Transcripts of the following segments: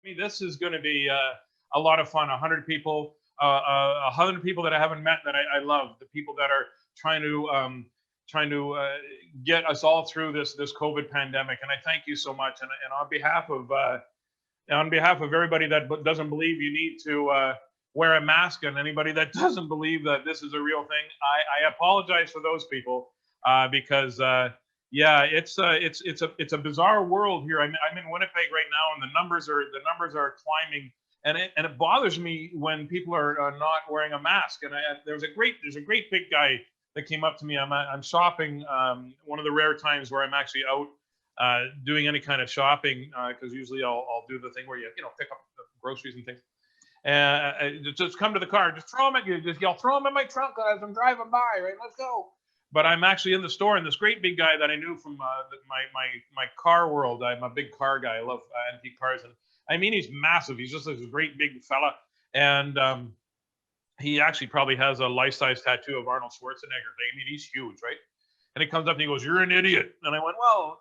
mean, this is going to be a lot of fun. 100 people, 100 people that I haven't met that I love. The people that are trying to get us all through this COVID pandemic. And I thank you so much. And on behalf of everybody that doesn't believe you need to wear a mask, and anybody that doesn't believe that this is a real thing, I apologize for those people because. Yeah, it's a bizarre world here. I'm in Winnipeg right now, and the numbers are climbing, and it bothers me when people are not wearing a mask. And there's a great big guy that came up to me. I'm shopping, one of the rare times where I'm actually out doing any kind of shopping, because usually I'll do the thing where you pick up the groceries and things. Just come to the car, just throw them at you, just yell, throw them in my trunk as I'm driving by. Right, let's go. But I'm actually in the store, and this great big guy that I knew from my car world. I'm a big car guy. I love antique cars, and I mean, he's massive. He's just this great big fella, and he actually probably has a life-size tattoo of Arnold Schwarzenegger. I mean, he's huge, right? And he comes up and he goes, "You're an idiot." And I went, "Well,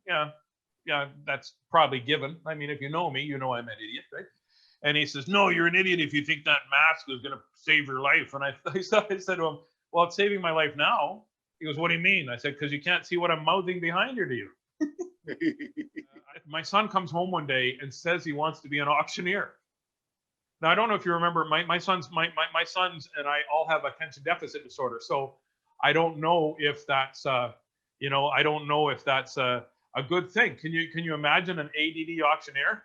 yeah, that's probably given. I mean, if you know me, you know I'm an idiot, right?" And he says, "No, you're an idiot if you think that mask is going to save your life." And I said to him, "Well, it's saving my life now." He goes, "What do you mean?" I said, "Because you can't see what I'm mouthing behind her to you." My son comes home one day and says he wants to be an auctioneer. Now, I don't know if you remember, my sons and I all have attention deficit disorder. So I don't know if that's, I don't know if that's a good thing. Can you imagine an ADD auctioneer?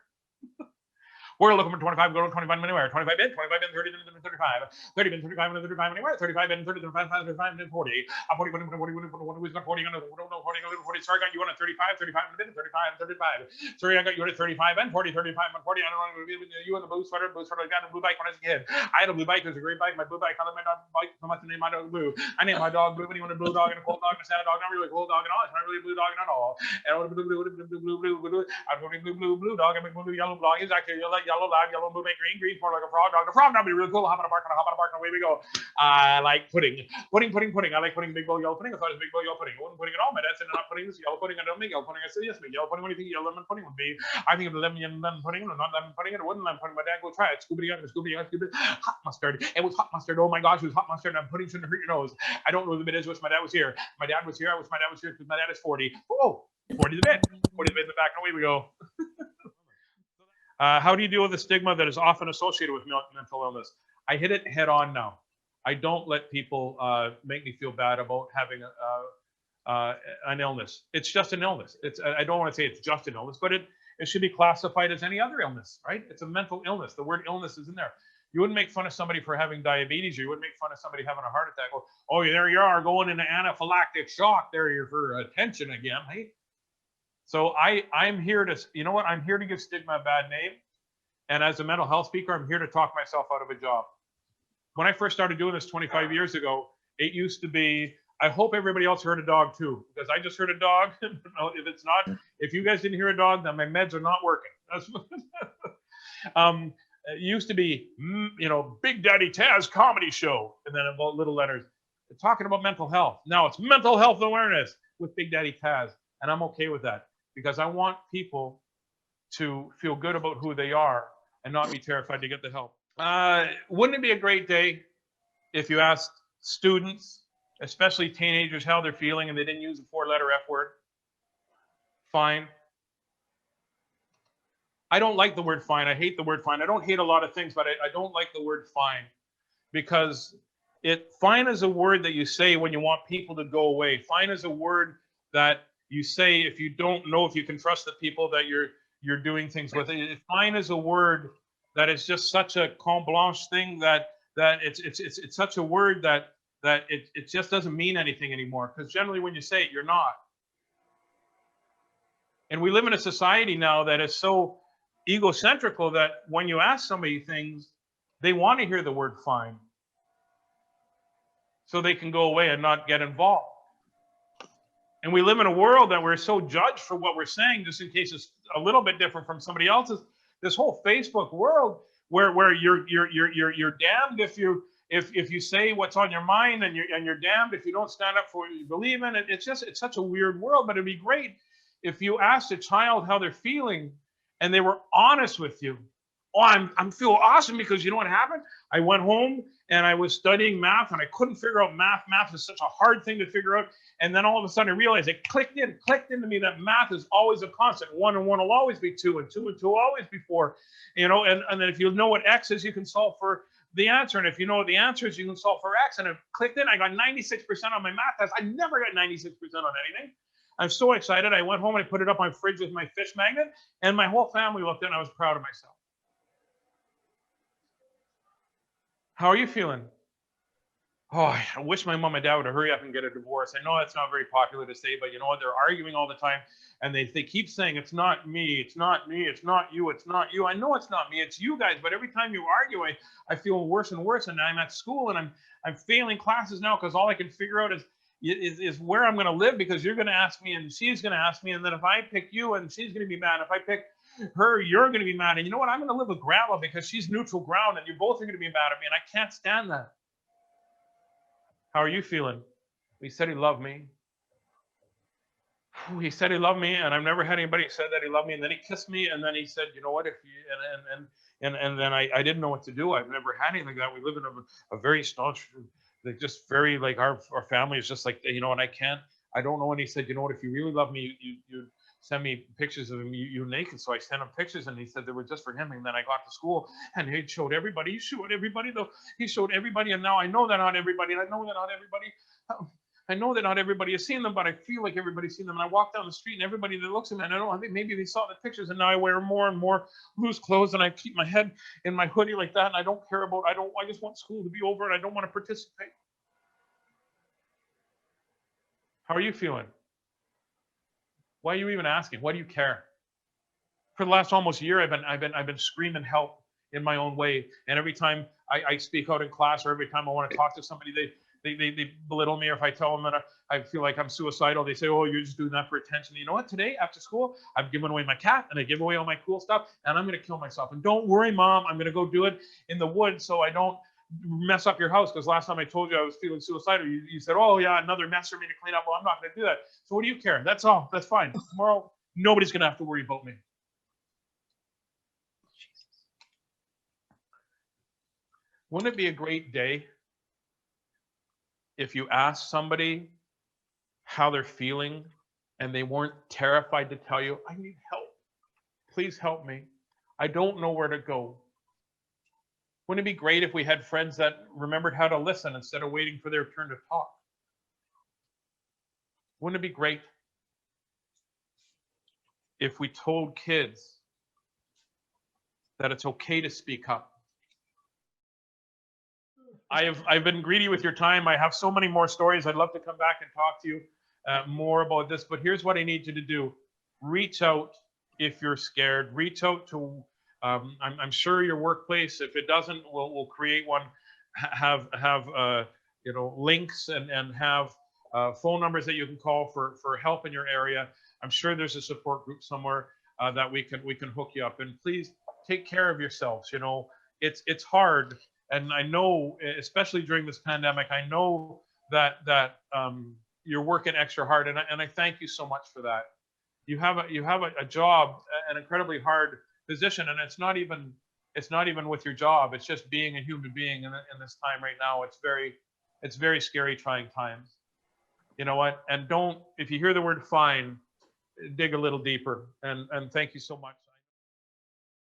We're looking for 25, go to 25 anywhere. 25 in, 25 in, 30 in, 35. 30 in, 35 in, 35 anywhere. 35 in, 30 in, 35 in, 40. 40, 40, 40, 40, 40. Sorry, I got you on a 35, 35 in, 35, 35. Sorry, I got you on a 35 and 40, 35 and 40. I don't know, you in the blue sweater like that, and blue bike when I was a kid. I had a blue bike, it was a great bike. My blue bike, I named my dog bike, so much to name my dog Blue. I named my dog Blue when he wanted a blue dog and a cold dog and a sad dog. Not really a cold dog at all. It's not really a blue dog at all. And I want a blue dog. I'm a blue yellow dog. He's actually yellow lad, yellow blue, green, more like a frog dog. The frog dog be really cool. Hop on a bark, and away we go. I like pudding. I like pudding, big bowl yellow pudding. I thought it was big bowl yellow pudding. I wasn't pudding at all. My dad said, not pudding. This yellow pudding. I don't make yellow pudding. I said, yes, make yellow pudding. What do you think yellow lemon pudding would be? I think of lemon pudding, not lemon pudding. It wasn't lemon pudding. My dad go try it. Scooby hot mustard. It was hot mustard. Oh my gosh, it was hot mustard. And pudding shouldn't hurt your nose. I don't know the bit is. Wish my dad was here. My dad was here. I wish my dad was here because my dad is 40. Oh, 40 the bit. 40 the bit in the back. And away we go. How do you deal with the stigma that is often associated with mental illness? I hit it head on now. I don't let people make me feel bad about having an illness. It's just an illness. I don't want to say it's just an illness, but it should be classified as any other illness, right? It's a mental illness. The word illness is in there. You wouldn't make fun of somebody for having diabetes, or you wouldn't make fun of somebody having a heart attack. Oh, there you are going into anaphylactic shock. There you're for attention again, right? So I'm here to, you know what? I'm here to give stigma a bad name. And as a mental health speaker, I'm here to talk myself out of a job. When I first started doing this 25 years ago, it used to be, I hope everybody else heard a dog too, because I just heard a dog. If you guys didn't hear a dog, then my meds are not working. It used to be, Big Daddy Tazz comedy show, and then about little letters talking about mental health. Now it's mental health awareness with Big Daddy Tazz, and I'm okay with that because I want people to feel good about who they are and not be terrified to get the help. Wouldn't it be a great day if you asked students, especially teenagers, how they're feeling and they didn't use the 4-letter F word? Fine. I don't like the word fine. I hate the word fine. I don't hate a lot of things, but I don't like the word fine because fine is a word that you say when you want people to go away. Fine is a word that you say if you don't know if you can trust the people that you're doing things with. Fine is a word that is just such a carte blanche thing that it's such a word that it just doesn't mean anything anymore, because generally when you say it, you're not. And we live in a society now that is so egocentrical that when you ask somebody things, they want to hear the word fine so they can go away and not get involved. And we live in a world that we're so judged for what we're saying, just in case it's a little bit different from somebody else's. This whole Facebook world where you're damned if you say what's on your mind, and you're damned if you don't stand up for what you believe in. It's such a weird world. But it'd be great if you asked a child how they're feeling, and they were honest with you. Oh, I'm feel awesome because you know what happened? I went home and I was studying math and I couldn't figure out math. Math is such a hard thing to figure out. And then all of a sudden I realized it clicked into me that math is always a constant. 1 and 1 will always be 2, and 2 and 2 will always be 4. You know, and then if you know what X is, you can solve for the answer. And if you know what the answer is, you can solve for X. And it clicked in. I got 96% on my math test. I never got 96% on anything. I'm so excited. I went home and I put it up on my fridge with my fish magnet, and my whole family looked in. I was proud of myself. How are you feeling? Oh, I wish my mom and dad would hurry up and get a divorce. I know that's not very popular to say, but you know what? They're arguing all the time, and they keep saying, it's not me, it's not me, it's not you, it's not you. I know it's not me, it's you guys, but every time you argue, I feel worse and worse, and I'm at school, and I'm failing classes now because all I can figure out is where I'm going to live, because you're going to ask me and she's going to ask me, and then if I pick you and she's going to be mad, if I pick her, you're going to be mad, and you know what? I'm going to live with grandma because she's neutral ground, and you both are going to be mad at me, and I can't stand that. How are you feeling? He said he loved me. He said he loved me, and I've never had anybody say that he loved me. And then he kissed me, and then he said, "You know what? If you and then I didn't know what to do. I've never had anything like that. We live in a very staunch, like just very like our family is just like, you know, and I don't know. And he said, "You know what? If you really love me, you send me pictures of him, you naked." So I sent him pictures, and he said they were just for him. And then I got to school, and he showed everybody. He showed everybody, though. He showed everybody, and now I know that not everybody. And I know that not everybody. I know that not everybody has seen them, but I feel like everybody's seen them. And I walk down the street, and everybody that looks at me, and I don't know, I think maybe they saw the pictures, and now I wear more and more loose clothes, and I keep my head in my hoodie like that, and I don't care about. I just want school to be over, and I don't want to participate. How are you feeling? Why are you even asking? Why do you care? For the last almost year, I've been screaming help in my own way, and every time I speak out in class, or every time I want to talk to somebody, they belittle me. Or if I tell them that I feel like I'm suicidal, they say, "Oh, you're just doing that for attention." You know what? Today after school, I've given away my cat, and I give away all my cool stuff, and I'm going to kill myself. And don't worry, Mom, I'm going to go do it in the woods so I don't mess up your house, because last time I told you I was feeling suicidal, you said, "Oh yeah, another mess for me to clean up." Well, I'm not going to do that. So what do you care? That's all. That's fine. Tomorrow, nobody's going to have to worry about me. Wouldn't it be a great day if you asked somebody how they're feeling and they weren't terrified to tell you, "I need help. Please help me. I don't know where to go"? Wouldn't it be great if we had friends that remembered how to listen instead of waiting for their turn to talk? Wouldn't it be great if we told kids that it's okay to speak up? I've been greedy with your time. I have so many more stories. I'd love to come back and talk to you more about this, but here's what I need you to do. Reach out if you're scared. Reach out to, I'm sure your workplace. If it doesn't, we'll create one. Have you know, links and have phone numbers that you can call for help in your area. I'm sure there's a support group somewhere that we can hook you up. And please take care of yourselves. You know, it's hard. And I know, especially during this pandemic, I know that you're working extra hard, and I thank you so much for that. You have a job, an incredibly hard position, and it's not even with your job. It's just being a human being in this time right now. It's very scary, trying times. You know what? And don't, if you hear the word "fine," dig a little deeper. And thank you so much.